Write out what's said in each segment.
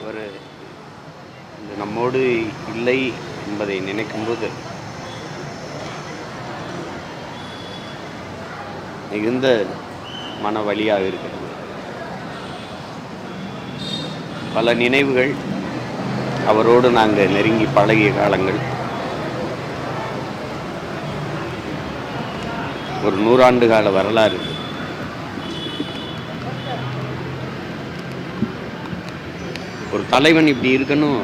அவர் நம்மோடு இல்லை என்பதை நினைக்கும்போது மிகுந்த மன வலியாக இருக்கிறது. பல நினைவுகள், அவரோடு நாங்கள் நெருங்கி பழகிய காலங்கள், ஒரு 100 ஆண்டு கால வரலாறு. ஒரு தலைவன் இப்படி இருக்கணும்,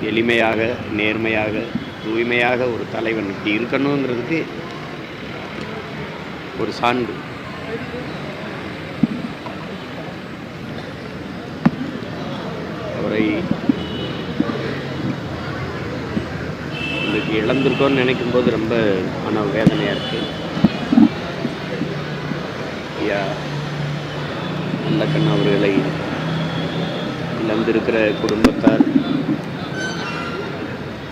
எளிமையாக, நேர்மையாக, தூய்மையாக ஒரு தலைவன் இப்படி இருக்கணுங்கிறதுக்கு ஒரு சான்று. அவரை இன்றைக்கு இழந்திருக்கோன்னு நினைக்கும் போது ரொம்ப மன வேதனையாக இருக்கு. ஐயா நல்லக்கண்ணு அவர்களை இழந்திருக்கிற குடும்பத்தார்,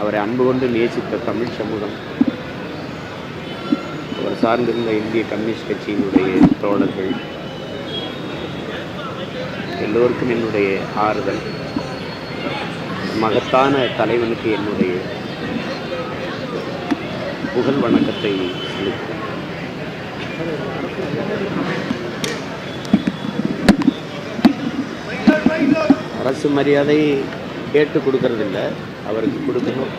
அவரை அன்பு கொண்டு நேசித்த தமிழ் சமூகம், அவர் சார்ந்திருந்த இந்திய கம்யூனிஸ்ட் கட்சியினுடைய தோழர்கள் எல்லோருக்கும் என்னுடைய ஆறுதல். மகத்தான தலைவனுக்கு என்னுடைய புகழ் வணக்கத்தை செலுத்துகிறேன். அரசு மரியாதை கேட்டு கொடுக்கறதில்ல, அவருக்கு கொடுக்கணும்.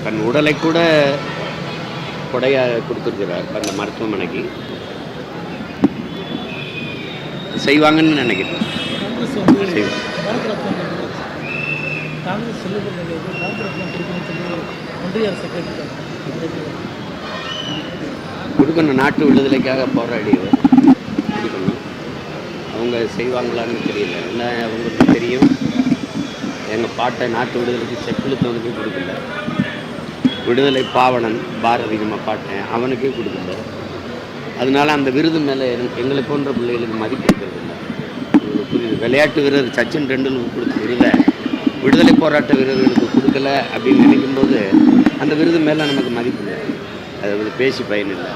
தன் உடலை கூட கொடையாக கொடுத்துருக்கிறார் அந்த மருத்துவமனைக்கு. செய்வாங்கன்னு நினைக்கிறேன். கொடுக்கணும். நாட்டு விடுதலைக்காக போராடியவர் கொடுக்கணும். அவங்க செய்வாங்களான்னு தெரியல. என்ன அவங்களுக்கு தெரியும், எங்கள் பாட்டை நாட்டு விடுதலைக்கு செக்குழுத்தவனுக்கே கொடுக்கல. விடுதலை பாவனன் பாரதி நம்ம பாட்டேன், அவனுக்கே கொடுக்கல. அதனால அந்த விருது மேலே எங்களை போன்ற பிள்ளைகளுக்கு மதிப்பு இருக்கிறது இல்லை. உங்களுக்கு புரியுது. விளையாட்டு வீரர் சச்சின் டெண்டுல்கர் கொடுத்த விருதை விடுதலை போராட்ட வீரர்களுக்கு கொடுக்கல அப்படின்னு நினைக்கும்போது அந்த விருது மேலே நமக்கு மதிப்பு இல்லை. அதை பேசி பயனில்லை.